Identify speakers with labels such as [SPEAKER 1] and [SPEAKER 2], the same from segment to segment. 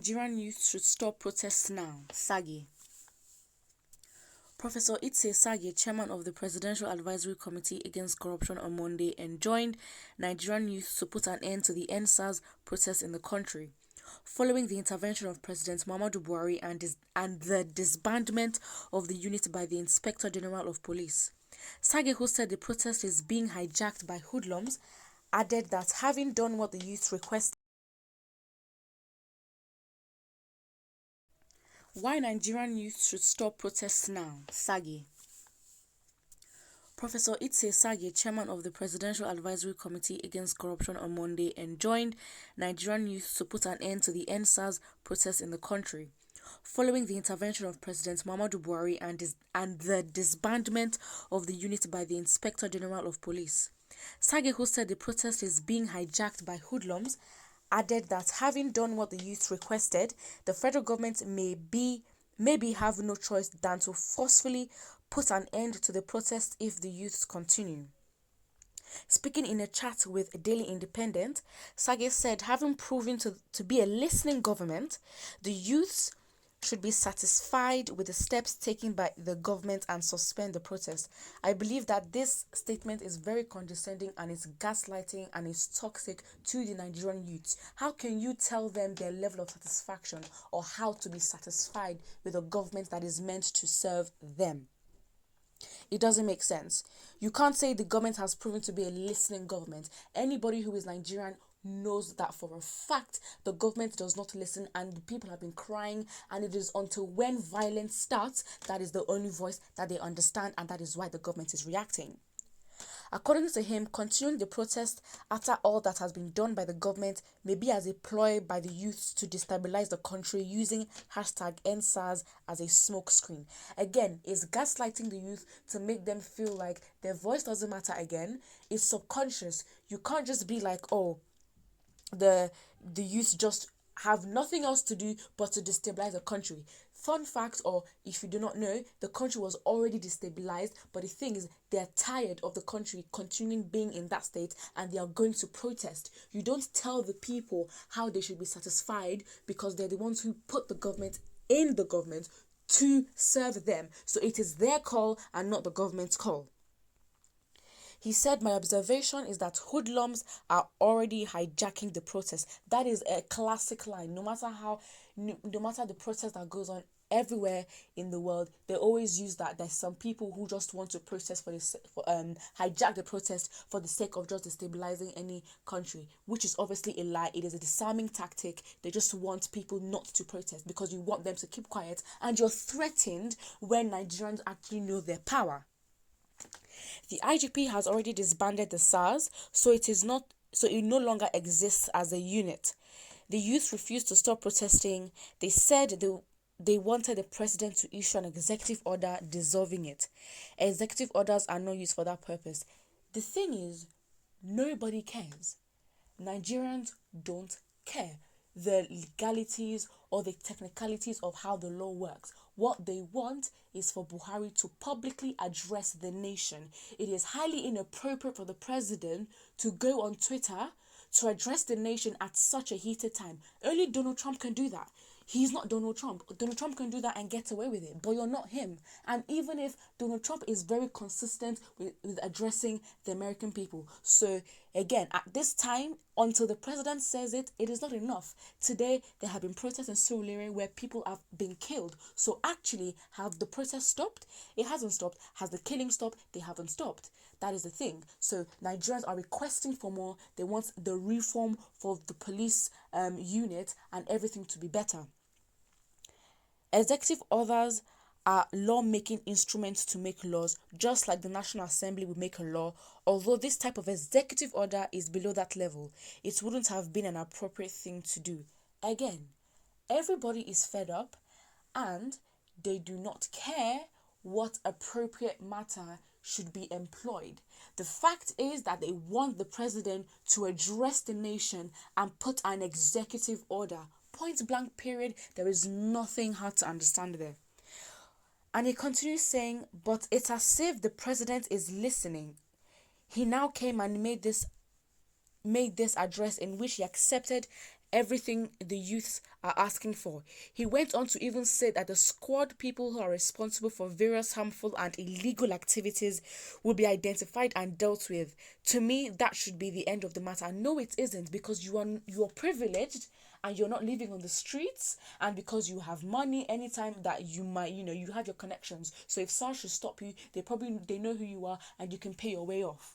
[SPEAKER 1] Nigerian youth should stop protests now. Sagay. Professor Etse Sagay, chairman of the Presidential Advisory Committee Against Corruption on Monday, enjoined Nigerian youth to put an end to the ɁEndSARS protests in the country, following the intervention of President Muhammadu Buhari and the disbandment of the unit by the Inspector General of Police. Sagay, who said the protest is being hijacked by hoodlums, added that having done what the youth requested. Why Nigerian youth should stop protests now. Sagay. Professor Etse Sagay, chairman of the Presidential Advisory Committee Against Corruption on Monday, enjoined Nigerian youth to put an end to the ₦EndSARS protests in the country, following the intervention of President Muhammadu Buhari and the disbandment of the unit by the Inspector General of Police. Sagay, who said the protest is being hijacked by hoodlums, added that having done what the youth requested, the federal government maybe have no choice than to forcefully put an end to the protest if the youths continue. Speaking in a chat with Daily Independent, Sagay said, having proven to be a listening government, the youths should be satisfied with the steps taken by the government and suspend the protest. I believe that this statement is very condescending and it's gaslighting and it's toxic to the Nigerian youths. How can you tell them their level of satisfaction or how to be satisfied with a government that is meant to serve them? It doesn't make sense. You can't say the government has proven to be a listening government. Anybody who is Nigerian knows that for a fact the government does not listen, and the people have been crying, and it is until when violence starts that is the only voice that they understand, and that is why the government is reacting. According to him, continuing the protest after all that has been done by the government may be as a ploy by the youths to destabilize the country using #EndSARS as a smokescreen. Again, it's gaslighting the youth to make them feel like their voice doesn't matter again. It's subconscious. You can't just be like, oh, the youth just have nothing else to do but to destabilize the country. Fun fact, or if you do not know, the country was already destabilized, but the thing is, they're tired of the country continuing being in that state and they are going to protest. You don't tell the people how they should be satisfied because they're the ones who put the government in the government to serve them. So it is their call and not the government's call. He said, my observation is that hoodlums are already hijacking the protest. That is a classic line. No matter the protest that goes on everywhere in the world, they always use that. There's some people who just want to protest hijack the protest for the sake of just destabilizing any country, which is obviously a lie. It is a disarming tactic. They just want people not to protest because you want them to keep quiet, and you're threatened when Nigerians actually know their power. The IGP has already disbanded the SARS, so it no longer exists as a unit. The youth refused to stop protesting. They said they wanted the president to issue an executive order dissolving it. Executive orders are not used for that purpose. The thing is, nobody cares. Nigerians don't care the legalities or the technicalities of how the law works. What they want is for Buhari to publicly address the nation. It is highly inappropriate for the president to go on Twitter to address the nation at such a heated time. Only Donald Trump can do that. He's not Donald Trump. Donald Trump can do that and get away with it, but you're not him. And even if Donald Trump is very consistent with addressing the American people. So again, at this time, until the president says it, it is not enough. Today, there have been protests in Surulere where people have been killed. So actually, have the protests stopped? It hasn't stopped. Has the killing stopped? They haven't stopped. That is the thing. So Nigerians are requesting for more. They want the reform for the police unit and everything to be better. Executive orders are law-making instruments to make laws, just like the National Assembly will make a law. Although this type of executive order is below that level, it wouldn't have been an appropriate thing to do. Again, everybody is fed up and they do not care what appropriate matter should be employed. The fact is that they want the president to address the nation and put an executive order. Point blank period. There is nothing hard to understand there. And he continues saying, but it's as if the president is listening. He now came and made this address in which he accepted everything the youths are asking for. He went on to even say that the squad people who are responsible for various harmful and illegal activities will be identified and dealt with. To me, that should be the end of the matter. No, it isn't, because you're privileged and you're not living on the streets, and because you have money anytime that you might, you have your connections. So if SARS should stop you, they know who you are and you can pay your way off.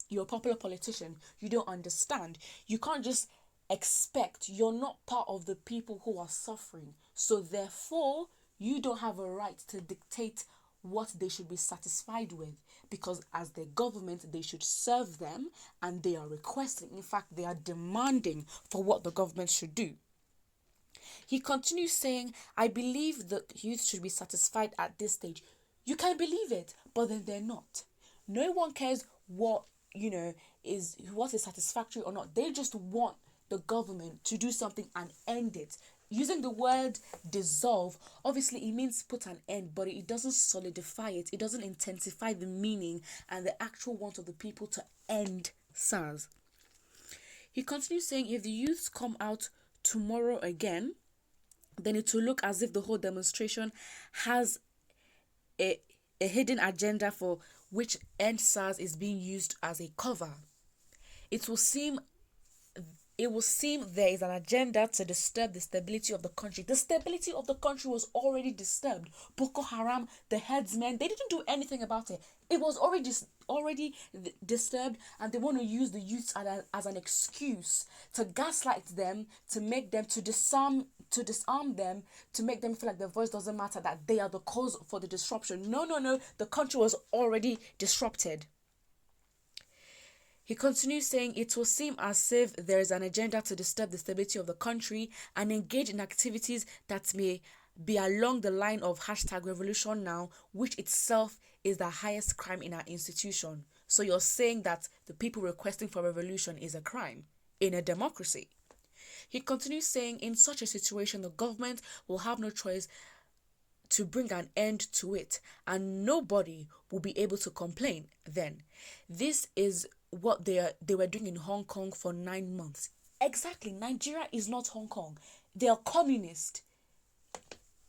[SPEAKER 1] You're a popular politician. You don't understand. You can't just expect. You're not part of the people who are suffering. So therefore, you don't have a right to dictate what they should be satisfied with, because as their government, they should serve them, and they are requesting, in fact, they are demanding for what the government should do. He continues saying, I believe that youth should be satisfied at this stage. You can believe it, but then they're not. No one cares what is satisfactory or not. They just want the government to do something and end it. Using the word dissolve, obviously it means put an end, but it doesn't solidify it. It doesn't intensify the meaning and the actual want of the people to end SARS. He continues saying, if the youths come out tomorrow again, then it will look as if the whole demonstration has a hidden agenda for which end SARS is being used as a cover. It will seem there is an agenda to disturb the stability of the country. The stability of the country was already disturbed. Boko Haram, the headsmen, they didn't do anything about it. It was already disturbed, and they want to use the youths as an excuse to gaslight them, to make them, to disarm them, to make them feel like their voice doesn't matter, that they are the cause for the disruption. No. The country was already disrupted. He continues saying, it will seem as if there is an agenda to disturb the stability of the country and engage in activities that may be along the line of #revolution now, which itself is the highest crime in our institution. So you're saying that the people requesting for revolution is a crime in a democracy. He continues saying, in such a situation, the government will have no choice to bring an end to it, and nobody will be able to complain then. This is what they were doing in Hong Kong for 9 months. Exactly. Nigeria is not Hong Kong. They are communist.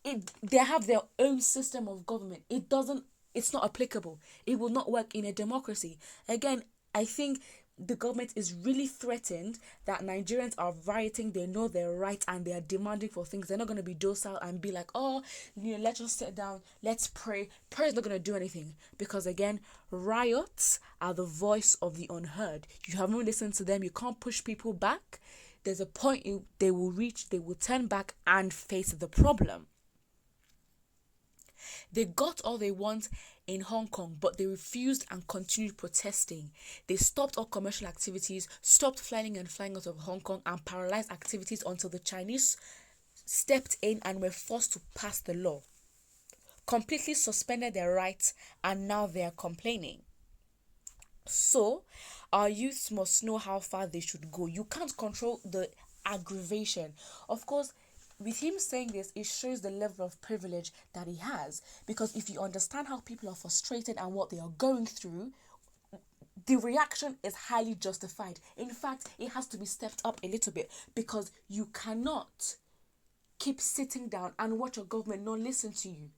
[SPEAKER 1] They have their own system of government. It's not applicable. It will not work in a democracy. Again, I think the government is really threatened that Nigerians are rioting. They know they're right and they are demanding for things. They're not going to be docile and be like, let's just sit down, let's pray. Prayer is not going to do anything, because again, riots are the voice of the unheard. You haven't listened to them. You can't push people back. There's a point they will reach, they will turn back and face the problem. They got all they want in Hong Kong, but they refused and continued protesting. They stopped all commercial activities, stopped flying out of Hong Kong, and paralyzed activities until the Chinese stepped in and were forced to pass the law. Completely suspended their rights, and now they are complaining. So, our youths must know how far they should go. You can't control the aggravation. Of course, with him saying this, it shows the level of privilege that he has. Because if you understand how people are frustrated and what they are going through, the reaction is highly justified. In fact, it has to be stepped up a little bit, because you cannot keep sitting down and watch your government not listen to you.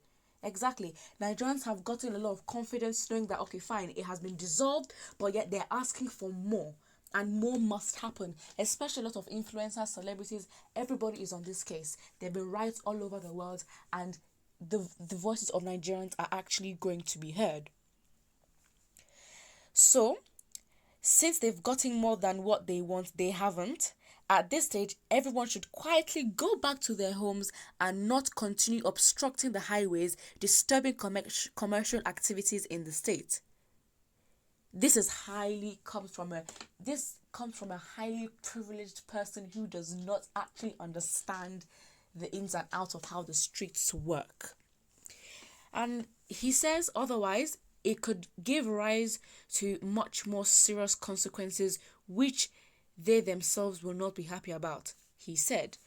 [SPEAKER 1] Exactly. Nigerians have gotten a lot of confidence knowing that, okay, fine, it has been dissolved, but yet they're asking for more. And more must happen, especially a lot of influencers, celebrities. Everybody is on this case. There have been riots all over the world, and the voices of Nigerians are actually going to be heard. So, since they've gotten more than what they want, they haven't. At this stage, everyone should quietly go back to their homes and not continue obstructing the highways, disturbing commercial activities in the state. This comes from a highly privileged person who does not actually understand the ins and outs of how the streets work. And he says otherwise, it could give rise to much more serious consequences, which they themselves will not be happy about. He said,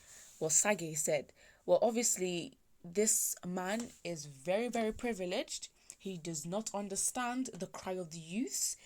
[SPEAKER 1] Sagay said, obviously this man is very, very privileged. He does not understand the cry of the youth.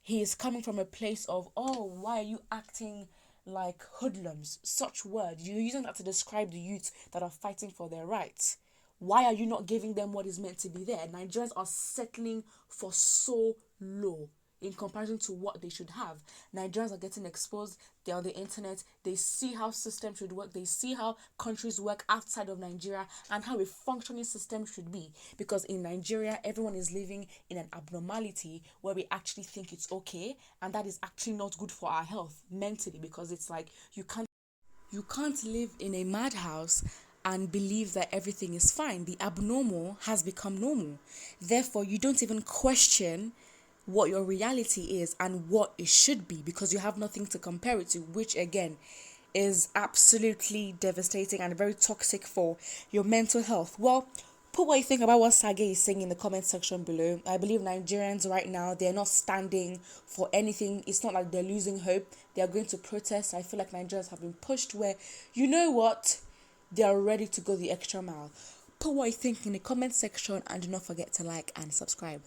[SPEAKER 1] He is coming from a place of, why are you acting like hoodlums, such words. You're using that to describe the youth that are fighting for their rights. Why are you not giving them what is meant to be there? Nigerians are settling for so low in comparison to what they should have. Nigerians are getting exposed. They're on the internet. They see how systems should work. They see how countries work outside of Nigeria and how a functioning system should be. Because in Nigeria, everyone is living in an abnormality where we actually think it's okay, and that is actually not good for our health mentally, because it's like you can't live in a madhouse and believe that everything is fine. The abnormal has become normal. Therefore, you don't even question what your reality is and what it should be, because you have nothing to compare it to, which again is absolutely devastating and very toxic for your mental health. Well, put what you think about what Sagay is saying in the comment section below. I believe Nigerians right now, they're not standing for anything. It's not like they're losing hope. They are going to protest. I feel like Nigerians have been pushed where, you know what, they are ready to go the extra mile. Put what you think in the comment section and do not forget to like and subscribe.